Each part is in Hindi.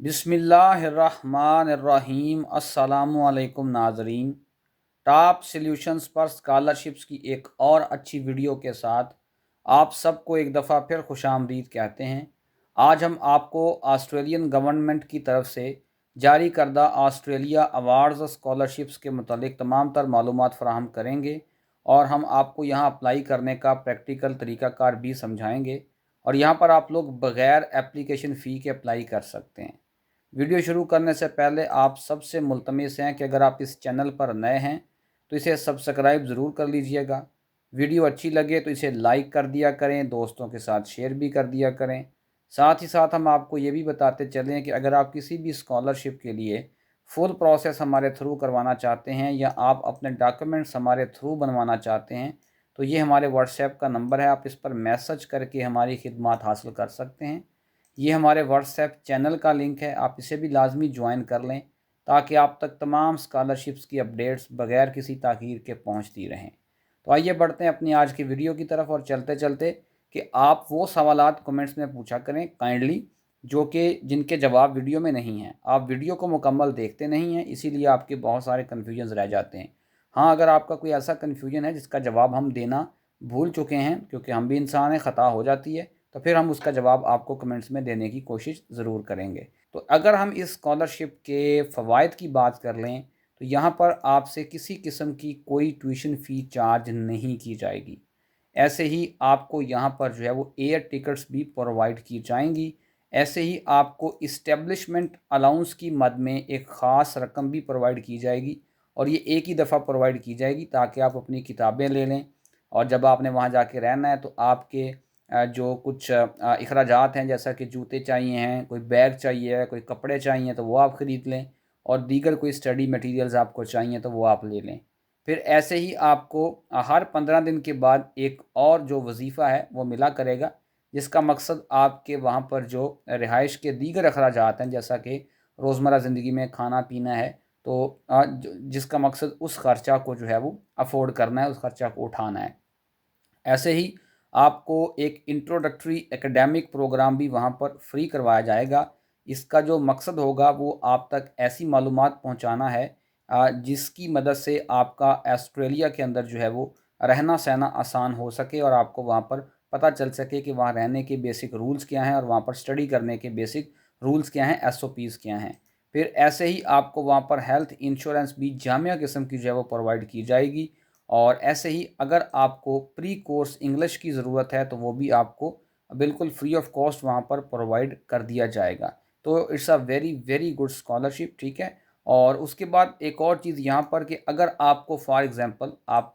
बिस्मिल्लाहिर्रहमानिर्रहीम। अस्सलामुअलैकुम नाज़रीन। टॉप सॉल्यूशंस पर स्कॉलरशिप्स की एक और अच्छी वीडियो के साथ आप सबको एक दफ़ा फिर खुशामदीद कहते हैं। आज हम आपको ऑस्ट्रेलियन गवर्नमेंट की तरफ से जारी करदा ऑस्ट्रेलिया अवार्ड्स स्कॉलरशिप्स के मुतालिक तमाम तर मालूमात फ़राहम करेंगे और हम आपको यहाँ अप्लाई करने का प्रैक्टिकल तरीक़ाकार भी समझाएंगे और यहाँ पर आप लोग बग़ैर एप्लीकेशन फ़ी के अप्लाई कर सकते हैं। वीडियो शुरू करने से पहले आप सबसे मुल्तमिस हैं कि अगर आप इस चैनल पर नए हैं तो इसे सब्सक्राइब ज़रूर कर लीजिएगा। वीडियो अच्छी लगे तो इसे लाइक कर दिया करें, दोस्तों के साथ शेयर भी कर दिया करें। साथ ही साथ हम आपको ये भी बताते चलें कि अगर आप किसी भी स्कॉलरशिप के लिए फुल प्रोसेस हमारे थ्रू करवाना चाहते हैं या आप अपने डॉक्यूमेंट्स हमारे थ्रू बनवाना चाहते हैं तो ये हमारे व्हाट्सएप का नंबर है, आप इस पर मैसेज करके हमारी खिदमत हासिल कर सकते हैं। ये हमारे व्हाट्सएप चैनल का लिंक है, आप इसे भी लाजमी ज्वाइन कर लें ताकि आप तक तमाम स्कॉलरशिप्स की अपडेट्स बग़ैर किसी ताख़ीर के पहुंचती रहें। तो आइए बढ़ते हैं अपनी आज की वीडियो की तरफ और चलते चलते कि आप वो सवालात कमेंट्स में पूछा करें काइंडली जो कि जिनके जवाब वीडियो में नहीं हैं। आप वीडियो को मुकम्मल देखते नहीं हैं, इसीलिए आपके बहुत सारे कन्फ्यूजन रह जाते हैं। हाँ, अगर आपका कोई ऐसा कन्फ्यूजन है जिसका जवाब हम देना भूल चुके हैं, क्योंकि हम भी इंसान हैं, ख़ता हो जाती है, तो फिर हम उसका जवाब आपको कमेंट्स में देने की कोशिश ज़रूर करेंगे। तो अगर हम इस स्कॉलरशिप के फ़वाइद की बात कर लें तो यहाँ पर आपसे किसी किस्म की कोई ट्यूशन फ़ी चार्ज नहीं की जाएगी। ऐसे ही आपको यहाँ पर जो है वो एयर टिकट्स भी प्रोवाइड की जाएंगी। ऐसे ही आपको इस्टेब्लिशमेंट अलाउंस की मद में एक ख़ास रकम भी प्रोवाइड की जाएगी और ये एक ही दफ़ा प्रोवाइड की जाएगी ताकि आप अपनी किताबें ले लें और जब आपने वहाँ जाके रहना है तो आपके जो कुछ अखराजात हैं, जैसा कि जूते चाहिए हैं, कोई बैग चाहिए है, कोई कपड़े चाहिए तो वो आप ख़रीद लें और दीगर कोई स्टडी मटेरियल्स आपको चाहिए तो वो आप ले लें। फिर ऐसे ही आपको हर 15 दिन के बाद एक और जो वजीफ़ा है वो मिला करेगा, जिसका मकसद आपके वहाँ पर जो रिहाइश के दीगर अखराजात हैं, जैसा कि रोज़मर्रा ज़िंदगी में खाना पीना है, तो जिसका मकसद उस ख़र्चा को जो है वो अफोर्ड करना है, उस ख़र्चा को उठाना है। ऐसे ही आपको एक इंट्रोडक्टरी एकेडमिक प्रोग्राम भी वहाँ पर फ्री करवाया जाएगा। इसका जो मकसद होगा वो आप तक ऐसी मालूमात पहुँचाना है जिसकी मदद से आपका ऑस्ट्रेलिया के अंदर जो है वो रहना सहना आसान हो सके और आपको वहाँ पर पता चल सके कि वहाँ रहने के बेसिक रूल्स क्या हैं और वहाँ पर स्टडी करने के बेसिक रूल्स क्या हैं, एसओपीज़ क्या हैं। फिर ऐसे ही आपको वहाँ पर हेल्थ इंश्योरेंस भी जामिया किस्म की जो है वो प्रोवाइड की जाएगी और ऐसे ही अगर आपको प्री कोर्स इंग्लिश की ज़रूरत है तो वो भी आपको बिल्कुल फ्री ऑफ कॉस्ट वहाँ पर प्रोवाइड कर दिया जाएगा। तो it's a very very good scholarship, ठीक है। और उसके बाद एक और चीज़ यहाँ पर कि अगर आपको फॉर एग्ज़ाम्पल आप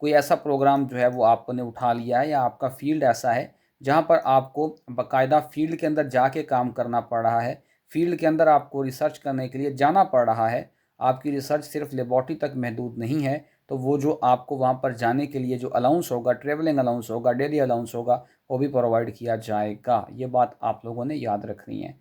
कोई ऐसा प्रोग्राम जो है वो आपने उठा लिया है या आपका फ़ील्ड ऐसा है जहाँ पर आपको बाकायदा फ़ील्ड के अंदर जाके काम करना पड़ रहा है, फ़ील्ड के अंदर आपको रिसर्च करने के लिए जाना पड़ रहा है, आपकी रिसर्च सिर्फ लेबॉर्ट्री तक महदूद नहीं है, तो वो जो आपको वहाँ पर जाने के लिए जो अलाउंस होगा, ट्रैवलिंग अलाउंस होगा, डेली अलाउंस होगा, वो भी प्रोवाइड किया जाएगा। ये बात आप लोगों ने याद रखनी है।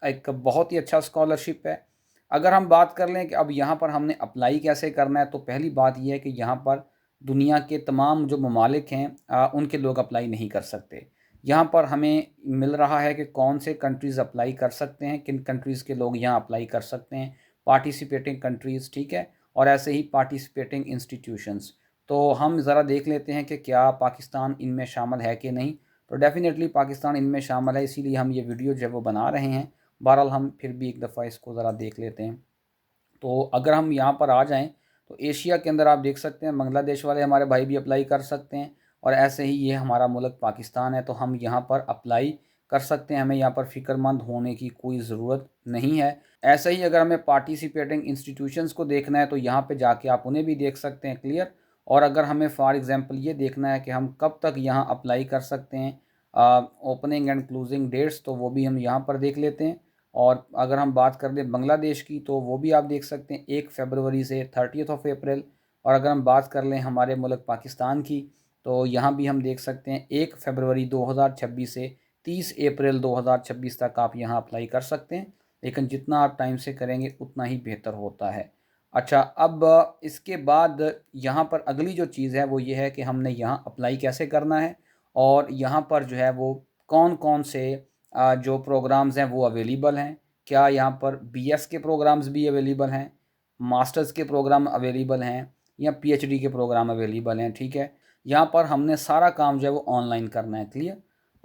एक बहुत ही अच्छा स्कॉलरशिप है। अगर हम बात कर लें कि अब यहाँ पर हमने अप्लाई कैसे करना है, तो पहली बात ये है कि यहाँ पर दुनिया के तमाम जो ममालिक हैं उनके लोग अप्लाई नहीं कर सकते। यहाँ पर हमें मिल रहा है कि कौन से कंट्रीज़ अप्लाई कर सकते हैं, किन कंट्रीज़ के लोग यहाँ अप्लाई कर सकते हैं, पार्टिसिपेटिंग कंट्रीज़, ठीक है। और ऐसे ही पार्टिसिपेटिंग इंस्टीट्यूशंस। तो हम ज़रा देख लेते हैं कि क्या पाकिस्तान इनमें शामिल है कि नहीं। तो डेफ़िनेटली पाकिस्तान इनमें शामिल है, इसीलिए हम ये वीडियो जो है वो बना रहे हैं। बहरहाल हम फिर भी एक दफ़ा इसको ज़रा देख लेते हैं। तो अगर हम यहाँ पर आ जाएँ तो एशिया के अंदर आप देख सकते हैं बांग्लादेश वाले हमारे भाई भी अप्लाई कर सकते हैं और ऐसे ही ये हमारा मुल्क पाकिस्तान है तो हम यहाँ पर अप्लाई कर सकते हैं, हमें यहाँ पर फ़िक्रमंद होने की कोई ज़रूरत नहीं है। ऐसे ही अगर हमें पार्टिसिपेटिंग इंस्टीट्यूशंस को देखना है तो यहाँ पे जाके आप उन्हें भी देख सकते हैं क्लियर। और अगर हमें फॉर एग्ज़ाम्पल ये देखना है कि हम कब तक यहाँ अप्लाई कर सकते हैं, ओपनिंग एंड क्लोजिंग डेट्स, तो वो भी हम यहाँ पर देख लेते हैं। और अगर हम बात कर लें बांग्लादेश की तो वो भी आप देख सकते हैं 1 फरवरी से 30 अप्रैल। और अगर हम बात कर लें हमारे मुल्क पाकिस्तान की तो यहाँ भी हम देख सकते हैं 1 फरवरी 2026 से 30 अप्रैल 2026 तक आप यहाँ अप्लाई कर सकते हैं, लेकिन जितना आप टाइम से करेंगे उतना ही बेहतर होता है। अच्छा, अब इसके बाद यहाँ पर अगली जो चीज़ है वो ये है कि हमने यहाँ अप्लाई कैसे करना है और यहाँ पर जो है वो कौन कौन से जो प्रोग्राम्स हैं वो अवेलेबल हैं। क्या यहाँ पर BS के प्रोग्राम्स भी अवेलेबल हैं, मास्टर्स के प्रोग्राम अवेलेबल हैं या PhD के प्रोग्राम अवेलेबल हैं। ठीक है, यहाँ पर हमने सारा काम जो है वो ऑनलाइन करना है। क्लियर,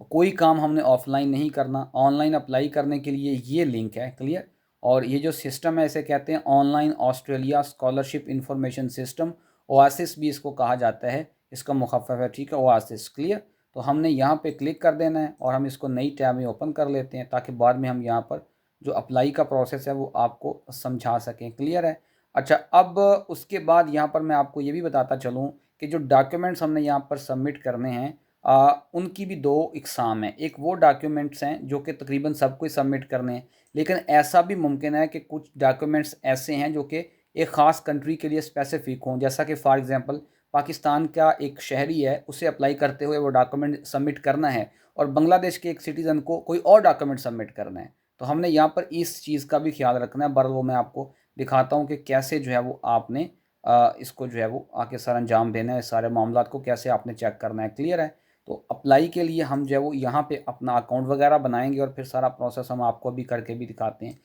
कोई काम हमने ऑफलाइन नहीं करना। ऑनलाइन अप्लाई करने के लिए ये लिंक है। क्लियर, और ये जो सिस्टम है इसे कहते हैं online Australia scholarship information system, OASIS भी इसको कहा जाता है, इसका मुखफ़फ़ है। ठीक है, ओआसिस। क्लियर, तो हमने यहाँ पे क्लिक कर देना है और हम इसको नई टैब में ओपन कर लेते हैं ताकि बाद में हम यहाँ पर जो अप्लाई का प्रोसेस है वो आपको समझा सकें। क्लियर है। अच्छा, अब उसके बाद यहाँ पर मैं आपको ये भी बताता चलूँ कि जो डॉक्यूमेंट्स हमने यहाँ पर सबमिट करने हैं उनकी भी दो इकसाम हैं। एक वो डॉक्यूमेंट्स हैं जो कि तकरीबन सबको ही सबमिट करने हैं, लेकिन ऐसा भी मुमकिन है कि कुछ डॉक्यूमेंट्स ऐसे हैं जो कि एक ख़ास कंट्री के लिए स्पेसिफिक हों। जैसा कि फ़ॉर एग्ज़ाम्पल पाकिस्तान का एक शहरी है, उसे अप्लाई करते हुए वो डॉक्यूमेंट सबमिट करना है और बांग्लादेश के एक सिटीज़न को कोई और डॉक्यूमेंट सबमिट करना है। तो हमने यहाँ पर इस चीज़ का भी ख्याल रखना है। बहरहाल वो मैं आपको दिखाता हूँ कि कैसे जो है वो आपने इसको जो है वो आगे सर अंजाम देना है, सारे मामलात को कैसे आपने चेक करना है। क्लियर है। तो अप्लाई के लिए हम जो है वो यहाँ पे अपना अकाउंट वगैरह बनाएंगे और फिर सारा प्रोसेस हम आपको भी करके भी दिखाते हैं।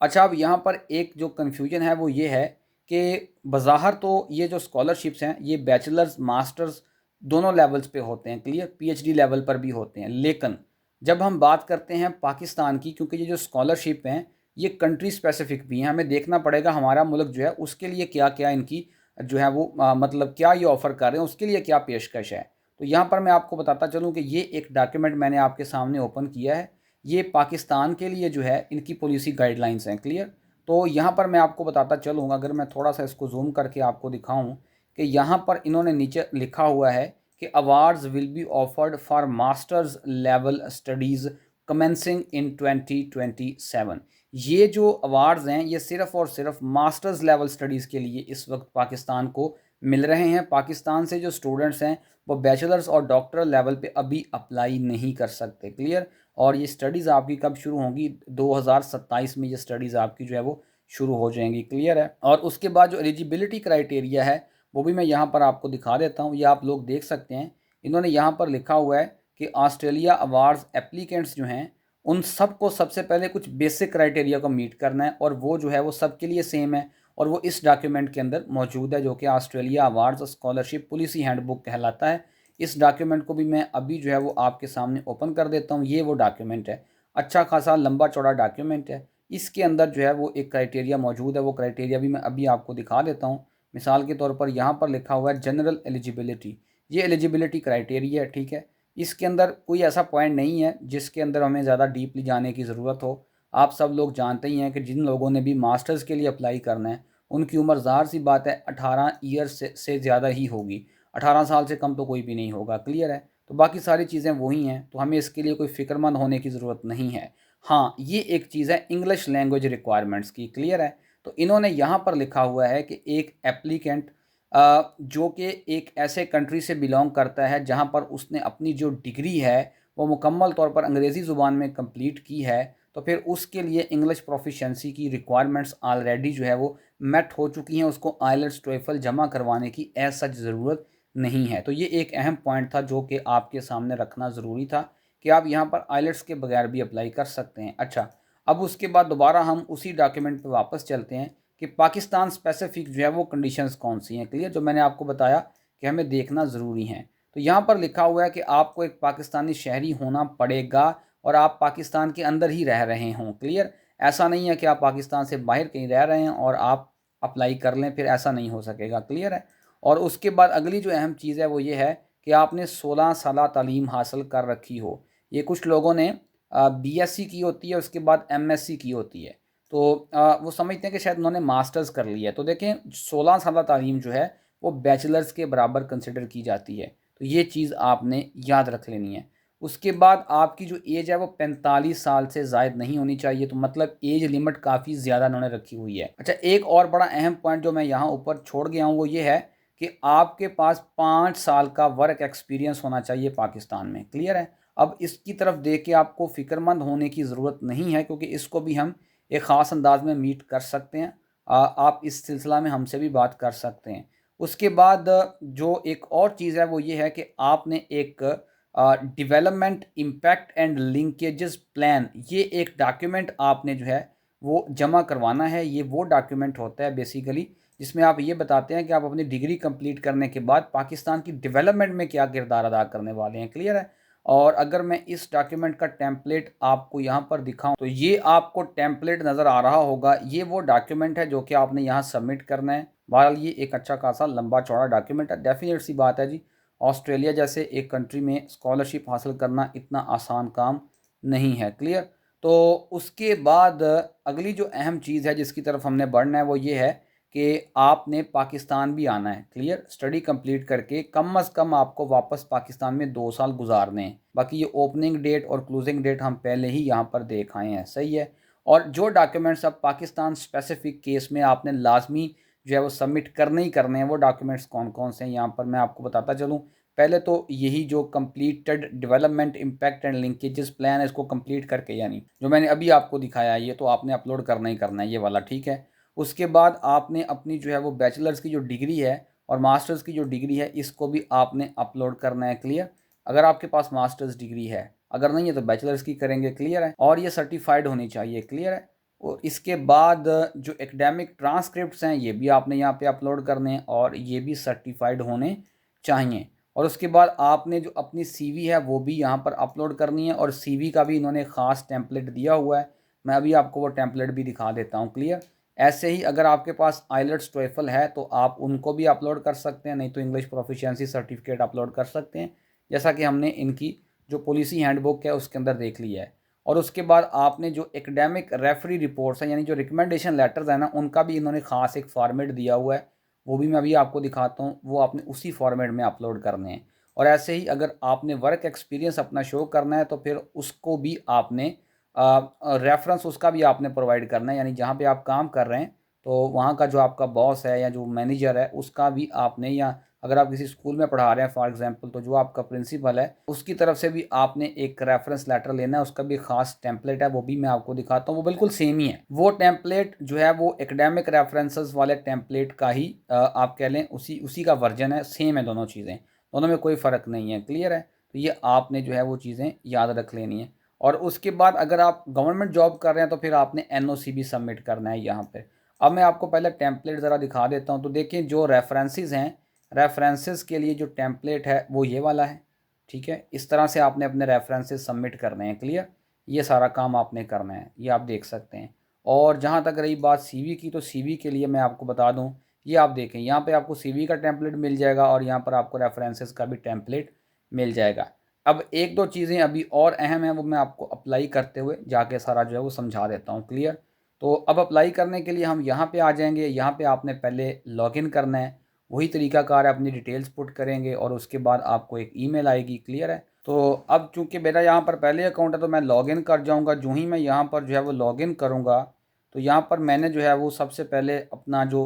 अच्छा, अब यहाँ पर एक जो कन्फ्यूजन है वो ये है कि बज़ाहिर तो ये जो स्कॉलरशिप्स हैं ये बैचलर्स मास्टर्स दोनों लेवल्स पे होते हैं। क्लियर, PhD लेवल पर भी होते हैं, लेकिन जब हम बात करते हैं पाकिस्तान की, क्योंकि ये जो स्कॉलरशिप हैं ये कंट्री स्पेसिफिक भी हैं, हमें देखना पड़ेगा हमारा मुल्क जो है उसके लिए क्या क्या इनकी जो है वो मतलब क्या ये ऑफ़र कर रहे हैं, उसके लिए क्या पेशकश है। तो यहाँ पर मैं आपको बताता चलूँ कि ये एक डॉक्यूमेंट मैंने आपके सामने ओपन किया है। ये पाकिस्तान के लिए जो है इनकी पॉलिसी गाइडलाइंस हैं। क्लियर, तो यहाँ पर मैं आपको बताता चलूँगा, अगर मैं थोड़ा सा इसको जूम करके आपको दिखाऊँ कि यहाँ पर इन्होंने नीचे लिखा हुआ है कि awards will be offered for masters level studies commencing in 2027। ये जो अवार्ड्स हैं ये सिर्फ़ और सिर्फ मास्टर्स लेवल स्टडीज़ के लिए इस वक्त पाकिस्तान को मिल रहे हैं। पाकिस्तान से जो स्टूडेंट्स हैं वो बैचलर्स और डॉक्टरल लेवल पे अभी अप्लाई नहीं कर सकते। क्लियर, और ये स्टडीज़ आपकी कब शुरू होंगी, 2027 में ये स्टडीज़ आपकी जो है वो शुरू हो जाएंगी। क्लियर है। और उसके बाद जो एलिजिबिलिटी क्राइटेरिया है वो भी मैं यहाँ पर आपको दिखा देता हूँ, ये आप लोग देख सकते हैं। इन्होंने यहाँ पर लिखा हुआ है कि ऑस्ट्रेलिया अवार्ड्स एप्लीकेंट्स जो हैं उन सबको सबसे पहले कुछ बेसिक क्राइटेरिया को मीट करना है और वो जो है वो सबके लिए सेम है और वो इस डॉक्यूमेंट के अंदर मौजूद है जो कि Australia awards scholarship policy handbook कहलाता है। इस डॉक्यूमेंट को भी मैं अभी जो है वो आपके सामने ओपन कर देता हूँ। ये वो डॉक्यूमेंट है, अच्छा खासा लंबा चौड़ा डॉक्यूमेंट है। इसके अंदर जो है वो एक क्राइटेरिया मौजूद है, वो क्राइटेरिया भी मैं अभी आपको दिखा देता हूँ। मिसाल के तौर पर यहाँ पर लिखा हुआ है जनरल एलिजिबिलिटी, ये एलिजिबिलिटी क्राइटेरिया है। ठीक है, इसके अंदर कोई ऐसा पॉइंट नहीं है जिसके अंदर हमें ज़्यादा डीपली जाने की ज़रूरत हो। आप सब लोग जानते ही हैं कि जिन लोगों ने भी मास्टर्स के लिए अप्लाई करना है उनकी उम्र ज़ाहिर सी बात है 18 ईयर्स से ज़्यादा ही होगी। 18 साल से कम तो कोई भी नहीं होगा। क्लियर है, तो बाकी सारी चीज़ें वही हैं, तो हमें इसके लिए कोई फ़िक्रमंद होने की ज़रूरत नहीं है। हाँ, ये एक चीज़ है इंग्लिश लैंग्वेज रिक्वायरमेंट्स की। क्लियर है, तो इन्होंने यहाँ पर लिखा हुआ है कि एक एप्लीकेंट जो कि एक ऐसे कंट्री से बिलोंग करता है जहाँ पर उसने अपनी जो डिग्री है वो मुकम्मल तौर पर अंग्रेज़ी ज़ुबान में कंप्लीट की है, तो फिर उसके लिए इंग्लिश प्रोफिशेंसी की रिक्वायरमेंट्स ऑलरेडी जो है वो मेट हो चुकी हैं, उसको आइलेट्स टोएफल जमा करवाने की एज सच ज़रूरत नहीं है। तो ये एक अहम पॉइंट था जो कि आपके सामने रखना ज़रूरी था कि आप यहाँ पर आइलेट्स के बगैर भी अप्लाई कर सकते हैं। अच्छा, अब उसके बाद दोबारा हम उसी डॉक्यूमेंट पर वापस चलते हैं कि पाकिस्तान स्पेसिफिक जो है वो कंडीशंस कौन सी हैं। क्लियर, जो मैंने आपको बताया कि हमें देखना ज़रूरी है। तो यहाँ पर लिखा हुआ है कि आपको एक पाकिस्तानी शहरी होना पड़ेगा और आप पाकिस्तान के अंदर ही रह रहे हों। क्लियर, ऐसा नहीं है कि आप पाकिस्तान से बाहर कहीं रह रहे हैं और आप अप्लाई कर लें, फिर ऐसा नहीं हो सकेगा। क्लियर है, और उसके बाद अगली जो अहम चीज़ है वो ये है कि आपने 16 साल तालीम हासिल कर रखी हो। ये कुछ लोगों ने BSc की होती है, उसके बाद MSc की होती है, तो वो समझते हैं कि शायद उन्होंने मास्टर्स कर लिया है। तो देखें 16 साल तालीम जो है वो बैचलर्स के बराबर कंसिडर की जाती है, तो ये चीज़ आपने याद रख लेनी है। उसके बाद आपकी जो एज है वो 45 साल से ज़ायद नहीं होनी चाहिए, तो मतलब एज लिमिट काफ़ी ज़्यादा उन्होंने रखी हुई है। अच्छा, एक और बड़ा अहम पॉइंट जो मैं यहाँ ऊपर छोड़ गया हूँ वो ये है कि आपके पास 5 साल का वर्क एक्सपीरियंस होना चाहिए पाकिस्तान में। क्लियर है, अब इसकी तरफ देख के आपको फ़िक्रमंद होने की ज़रूरत नहीं है क्योंकि इसको भी हम एक ख़ास अंदाज में मीट कर सकते हैं। आप इस सिलसिला में हमसे भी बात कर सकते हैं। उसके बाद जो एक और चीज़ है वो ये है कि आपने एक development impact and linkages plan, ये एक डॉक्यूमेंट आपने जो है वो जमा करवाना है। ये वो डॉक्यूमेंट होता है बेसिकली जिसमें आप ये बताते हैं कि आप अपनी डिग्री कंप्लीट करने के बाद पाकिस्तान की डेवलपमेंट में क्या किरदार अदा करने वाले हैं। क्लियर है। और अगर मैं इस डॉक्यूमेंट का टेम्पलेट आपको यहाँ पर दिखाऊं तो ये आपको टेम्पलेट नज़र आ रहा होगा। ये वो डॉक्यूमेंट है जो कि आपने यहाँ सबमिट करना है। बहरहाल ये एक अच्छा खासा लंबा चौड़ा डॉक्यूमेंट है। डेफिनेट सी बात है जी, ऑस्ट्रेलिया जैसे एक कंट्री में स्कॉलरशिप हासिल करना इतना आसान काम नहीं है। क्लियर। तो उसके बाद अगली जो अहम चीज़ है जिसकी तरफ हमने बढ़ना है वो ये है कि आपने पाकिस्तान भी आना है। क्लियर। स्टडी कंप्लीट करके कम अज़ कम आपको वापस पाकिस्तान में 2 साल गुजारने हैं। बाकी ये ओपनिंग डेट और क्लोजिंग डेट हम पहले ही यहाँ पर देख आए हैं। सही है। और जो डॉक्यूमेंट्स अब पाकिस्तान स्पेसिफिक केस में आपने लाजमी जो है वो सबमिट करने ही करने हैं, वो डॉक्यूमेंट्स कौन कौन से हैं यहाँ पर मैं आपको बताता चलूँ। पहले तो यही जो completed development impact and linkages plan है इसको कंप्लीट करके, यानी जो मैंने अभी आपको दिखाया है ये तो आपने अपलोड करना ही करना है ये वाला। ठीक है। उसके बाद आपने अपनी जो है वो बैचलर्स की जो डिग्री है और मास्टर्स की जो डिग्री है इसको भी आपने अपलोड करना है। क्लियर। अगर आपके पास मास्टर्स डिग्री है, अगर नहीं है तो बैचलर्स की करेंगे। क्लियर है। और ये सर्टिफाइड होनी चाहिए। क्लियर है। और इसके बाद जो एकेडमिक ट्रांसक्रिप्ट्स हैं ये भी आपने यहाँ पे अपलोड करने हैं और ये भी सर्टिफाइड होने चाहिए। और उसके बाद आपने जो अपनी सीवी है वो भी यहाँ पर अपलोड करनी है और सीवी का भी इन्होंने ख़ास टेम्पलेट दिया हुआ है। मैं अभी आपको वो टेम्पलेट भी दिखा देता हूँ। क्लियर। ऐसे ही अगर आपके पास आइलेट्स टोएफल है तो आप उनको भी अपलोड कर सकते हैं, नहीं तो इंग्लिश प्रोफिशिएंसी सर्टिफिकेट अपलोड कर सकते हैं, जैसा कि हमने इनकी जो पॉलिसी हैंडबुक है उसके अंदर देख लिया है। और उसके बाद आपने जो एकेडमिक रेफरी रिपोर्ट्स हैं यानी जो रिकमेंडेशन लेटर्स हैं ना, उनका भी इन्होंने ख़ास एक फॉर्मेट दिया हुआ है, वो भी मैं अभी आपको दिखाता हूँ। वो आपने उसी फॉर्मेट में अपलोड करने हैं। और ऐसे ही अगर आपने वर्क एक्सपीरियंस अपना शो करना है तो फिर उसको भी आपने रेफरेंस उसका भी आपने प्रोवाइड करना है, यानी जहाँ पे आप काम कर रहे हैं तो वहाँ का जो आपका बॉस है या जो मैनेजर है उसका भी आपने, या अगर आप किसी स्कूल में पढ़ा रहे हैं फॉर एग्जांपल तो जो आपका प्रिंसिपल है उसकी तरफ से भी आपने एक रेफरेंस लेटर लेना है। उसका भी खास टेम्पलेट है, वो भी मैं आपको दिखाता हूँ। वो बिल्कुल सेम ही है। वो टेम्पलेट जो है वो एकेडमिक रेफरेंसेस वाले टेम्पलेट का ही आप कह लें उसी उसी का वर्जन है। सेम है दोनों चीज़ें, दोनों में कोई फ़र्क नहीं है। क्लियर है। तो ये आपने जो है वो चीज़ें याद रख लेनी है। और उसके बाद अगर आप गवर्नमेंट जॉब कर रहे हैं तो फिर आपने एनओसी भी सबमिट करना है यहाँ पे। अब मैं आपको पहले टेम्पलेट ज़रा दिखा देता हूँ। तो देखिए जो रेफरेंसेस हैं, रेफरेंसेस के लिए जो टेम्पलेट है वो ये वाला है। ठीक है। इस तरह से आपने अपने रेफरेंसेस सबमिट करने हैं। क्लियर। ये सारा काम आपने करना है, ये आप देख सकते हैं। और जहाँ तक रही बात सीवी की, तो सीवी के लिए मैं आपको बता दूँ, ये आप देखें यहाँ पे आपको सीवी का टेम्पलेट मिल जाएगा और यहाँ पर आपको रेफरेंसेस का भी टेम्पलेट मिल जाएगा। अब एक दो चीज़ें अभी और अहम हैं, वो मैं आपको अप्लाई करते हुए जाके सारा जो है वो समझा देता हूँ। क्लियर। तो अब अप्लाई करने के लिए हम यहाँ पे आ जाएंगे। यहाँ पे आपने पहले लॉगिन करना है, वही तरीकाकार है, अपनी डिटेल्स पुट करेंगे और उसके बाद आपको एक ईमेल आएगी। क्लियर है। तो अब चूंकि मेरा यहाँ पर पहले अकाउंट है तो मैं लॉगिन कर जाऊँगा। जो ही मैं यहाँ पर जो है वो लॉगिन करूँगा तो यहाँ पर मैंने जो है वो सबसे पहले अपना जो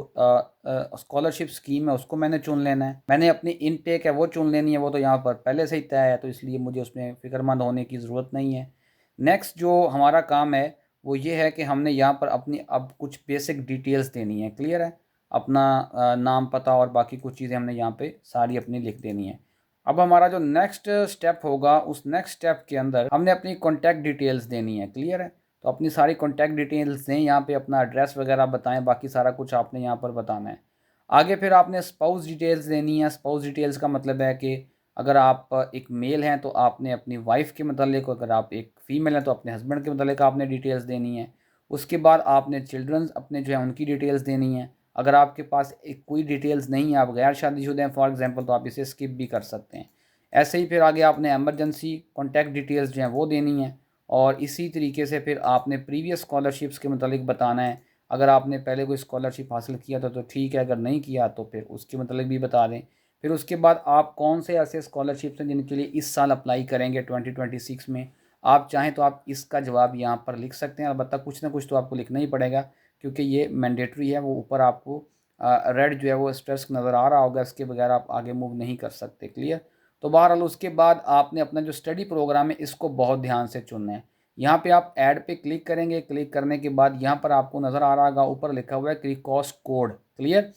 स्कॉलरशिप स्कीम है उसको मैंने चुन लेना है। मैंने अपनी इनटेक है वो चुन लेनी है, वो तो यहाँ पर पहले से ही तय है तो इसलिए मुझे उसमें फ़िक्रमंद होने की ज़रूरत नहीं है। नेक्स्ट जो हमारा काम है वो ये है कि हमने यहाँ पर अपनी अब कुछ बेसिक डिटेल्स देनी है। क्लियर है। अपना नाम पता और बाकी कुछ चीज़ें हमने यहाँ पे सारी अपनी लिख देनी है। अब हमारा जो नेक्स्ट स्टेप होगा उस नेक्स्ट स्टेप के अंदर हमने अपनी कॉन्टैक्ट डिटेल्स देनी है। क्लियर है। तो अपनी सारी कॉन्टैक्ट डिटेल्स दें, यहाँ पे अपना एड्रेस वगैरह बताएं, बाकी सारा कुछ आपने यहाँ पर बताना है। आगे फिर आपने स्पाउस डिटेल्स देनी है। स्पाउस डिटेल्स का मतलब है कि अगर आप एक मेल हैं तो आपने अपनी वाइफ के मतलब, अगर आप एक फ़ीमेल हैं तो अपने हस्बैंड के मतलब आपने डिटेल्स देनी है। उसके बाद आपने चिल्ड्रंस अपने जो है उनकी डिटेल्स देनी है। अगर आपके पास एक कोई डिटेल्स नहीं है, आप गैर शादीशुदा हैं फॉर एग्जांपल, तो आप इसे स्किप भी कर सकते हैं। ऐसे ही फिर आगे आपने एमरजेंसी कॉन्टैक्ट डिटेल्स जो हैं वो देनी है। और इसी तरीके से फिर आपने प्रीवियस स्कॉलरशिप्स के मतलब बताना है। अगर आपने पहले कोई स्कॉलरशिप हासिल किया था तो ठीक है, अगर नहीं किया तो फिर उसके मतलब भी बता दें। फिर उसके बाद आप कौन से ऐसे स्कॉलरशिप्स हैं जिनके लिए इस साल अप्लाई करेंगे 2026 में, आप चाहें तो आप इसका जवाब यहाँ पर लिख सकते हैं। अलबत्ता कुछ ना कुछ तो आपको लिखना ही पड़ेगा क्योंकि ये मैंडेटरी है। वो ऊपर आपको रेड जो है वो स्ट्रेस नज़र आ रहा होगा, इसके बगैर आप आगे मूव नहीं कर सकते। क्लियर। तो बहरहाल उसके बाद आपने अपना जो स्टडी प्रोग्राम है इसको बहुत ध्यान से चुनना है। यहाँ पे आप ऐड पे क्लिक करेंगे। क्लिक करने के बाद यहाँ पर आपको नज़र आ रहा होगा ऊपर लिखा हुआ है क्रिकॉस कोड। क्लियर।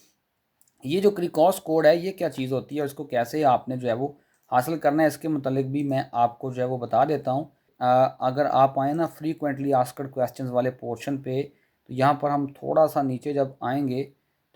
ये जो क्रिकॉस कोड है ये क्या चीज़ होती है और इसको कैसे आपने जो है वो हासिल करना है, इसके मुतालिक भी मैं आपको जो है वो बता देता हूँ। अगर आप आए ना फ्रीक्वेंटली आस्क्ड क्वेश्चंस वाले पोर्शन पे, तो यहाँ पर हम थोड़ा सा नीचे जब आएंगे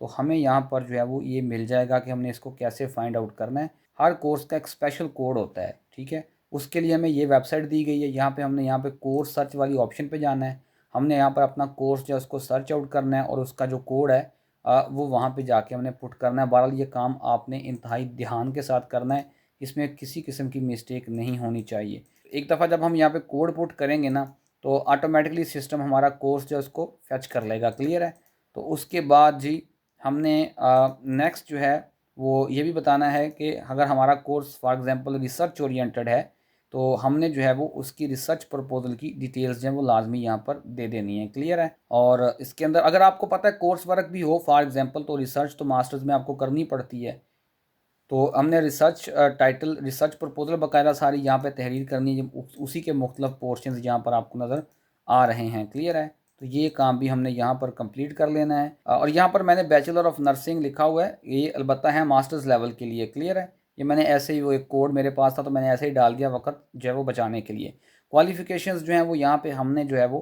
तो हमें यहाँ पर जो है वो ये मिल जाएगा कि हमने इसको कैसे फाइंड आउट करना है। हर कोर्स का एक स्पेशल कोड होता है, ठीक है। उसके लिए हमें ये वेबसाइट दी गई है। यहाँ पे हमने यहाँ पे कोर्स सर्च वाली ऑप्शन पे जाना है। हमने यहाँ पर अपना कोर्स जो है उसको सर्च आउट करना है और उसका जो कोड है वो वहाँ पे जाके हमने पुट करना है। बहरहाल ये काम आपने इंतहाई ध्यान के साथ करना है, इसमें किसी किस्म की मिस्टेक नहीं होनी चाहिए। एक दफ़ा जब हम यहाँ पे कोड पुट करेंगे ना तो ऑटोमेटिकली सिस्टम हमारा कोर्स जो है उसको फैच कर लेगा। क्लियर है। तो उसके बाद जी हमने नेक्स्ट जो है वो ये भी बताना है कि अगर हमारा course for example research oriented है तो हमने जो है वो उसकी रिसर्च प्रपोजल की डिटेल्स जो है वो लाजमी यहाँ पर दे देनी है। क्लियर है। और इसके अंदर अगर आपको पता है कोर्स वर्क भी हो फॉर एग्जांपल, तो रिसर्च तो मास्टर्स में आपको करनी पड़ती है। तो हमने रिसर्च टाइटल, रिसर्च प्रपोजल बाकायदा सारी यहाँ पे तहरीर करनी है। उसी के मुख्तलिफ पोर्शन यहाँ पर आपको नज़र आ रहे हैं। क्लियर है। तो ये काम भी हमने यहाँ पर कंप्लीट कर लेना है। और यहाँ पर मैंने बैचलर ऑफ नर्सिंग लिखा हुआ है, ये अलबत्ता है मास्टर्स लेवल के लिए। क्लियर है। ये मैंने ऐसे ही, वो एक कोड मेरे पास था तो मैंने ऐसे ही डाल दिया वक्त जो है वो बचाने के लिए। क्वालिफ़िकेशंस जो हैं वो यहाँ पे हमने जो है वो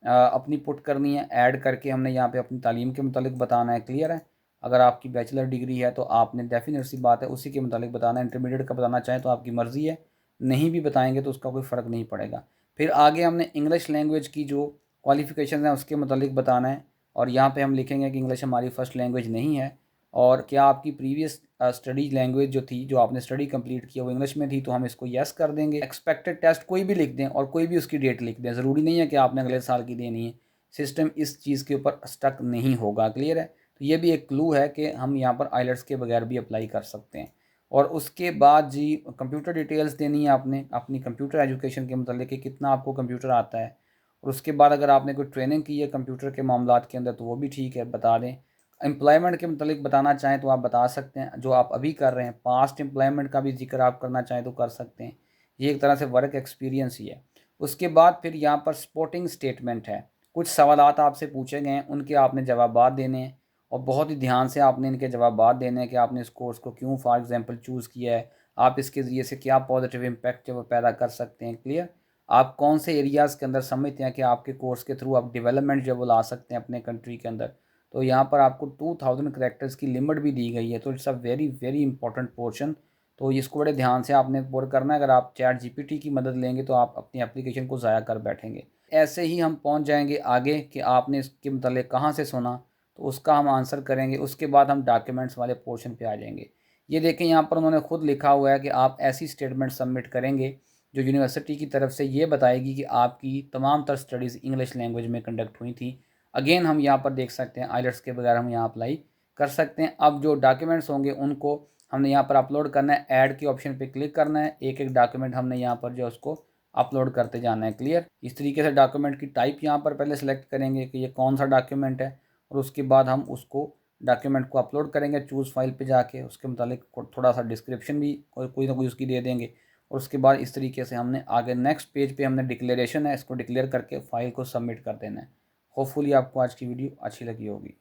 अपनी पुट करनी है, ऐड करके हमने यहाँ पे अपनी तालीम के मुतालिक बताना है। क्लियर है। अगर आपकी बैचलर डिग्री है तो आपने डेफिनेट सी बात है उसी के मुतालिक बताना है। इंटरमीडिएट का बताना चाहें तो आपकी मर्ज़ी है, नहीं भी बताएंगे तो उसका कोई फ़र्क नहीं पड़ेगा। फिर आगे हमने इंग्लिश लैंग्वेज की जो क्वालिफ़िकेशन है उसके मुतालिक बताना है। और यहाँ पे हम लिखेंगे कि इंग्लिश हमारी फ़र्स्ट लैंग्वेज नहीं है और क्या आपकी प्रीवियस स्टडी लैंग्वेज जो थी, जो आपने स्टडी कंप्लीट किया वो इंग्लिश में थी, तो हम इसको येस कर देंगे। एक्सपेक्टेड टेस्ट कोई भी लिख दें और कोई भी उसकी डेट लिख दें, ज़रूरी नहीं है कि आपने अगले साल की देनी है। सिस्टम इस चीज़ के ऊपर स्टक नहीं होगा। क्लियर है। तो ये भी एक क्लू है कि हम यहाँ पर आइलेट्स के बगैर भी अप्लाई कर सकते हैं। और उसके बाद जी कंप्यूटर डिटेल्स देनी है आपने अपनी कंप्यूटर एजुकेशन के मतलब कि कितना आपको कंप्यूटर आता है। और उसके बाद अगर आपने कोई ट्रेनिंग की है कंप्यूटर के मामलात के अंदर तो वो भी ठीक है, बता दें। एम्प्लॉयमेंट के मतलब बताना चाहें तो आप बता सकते हैं, जो आप अभी कर रहे हैं। पास्ट एम्प्लॉयमेंट का भी जिक्र आप करना चाहें तो कर सकते हैं। ये एक तरह से वर्क एक्सपीरियंस ही है। उसके बाद फिर यहाँ पर सपोर्टिंग स्टेटमेंट है। कुछ सवालात आपसे पूछे गए हैं, उनके आपने जवाबात देने हैं और बहुत ही ध्यान से आपने इनके जवाबात देने हैं कि आपने इस कोर्स को क्यों फॉर एग्जांपल चूज़ किया है, आप इसके ज़रिए से क्या पॉजिटिव इम्पैक्ट जो वो पैदा कर सकते हैं। क्लियर। आप कौन से एरियाज़ के अंदर समझते हैं कि आपके कोर्स के थ्रू आप डेवलपमेंट जो वो ला सकते हैं अपने कंट्री के अंदर। तो यहाँ पर आपको 2000 करैक्टर्स की लिमिट भी दी गई है, तो it's a very very important portion. तो इसको बड़े ध्यान से आपने पुर करना है। अगर आप चैट जीपीटी की मदद लेंगे तो आप अपनी एप्लीकेशन को ज़ाया कर बैठेंगे। ऐसे ही हम पहुँच जाएंगे आगे कि आपने इसके मतलब कहाँ से सुना, तो उसका हम आंसर करेंगे। उसके बाद हम डॉक्यूमेंट्स वाले पोर्शन पे आ जाएंगे। ये देखें यहाँ पर उन्होंने खुद लिखा हुआ है कि आप ऐसी स्टेटमेंट सबमिट करेंगे जो यूनिवर्सिटी की तरफ से ये बताएगी कि आपकी तमाम तर स्टडीज़ इंग्लिश लैंग्वेज में कंडक्ट हुई थी। अगेन हम यहाँ पर देख सकते हैं आइलेट्स के बगैर हम यहाँ अप्लाई कर सकते हैं। अब जो डॉक्यूमेंट्स होंगे उनको हमने यहाँ पर अपलोड करना है। ऐड के ऑप्शन पे क्लिक करना है। एक एक डॉक्यूमेंट हमने यहाँ पर जो उसको अपलोड करते जाना है। क्लियर। इस तरीके से डॉक्यूमेंट की टाइप यहाँ पर पहले सेलेक्ट करेंगे कि ये कौन सा डॉक्यूमेंट है और उसके बाद हम उसको डॉक्यूमेंट को अपलोड करेंगे चूज़ फाइल पे जाके। उसके मुतालिक थोड़ा सा डिस्क्रिप्शन भी कोई ना कोई उसकी दे देंगे। और उसके बाद इस तरीके से हमने आगे नेक्स्ट पेज पे हमने डिक्लेरेशन है, इसको डिक्लेयर करके फ़ाइल को सबमिट कर देना है। होपफुली आपको आज की वीडियो अच्छी लगी होगी।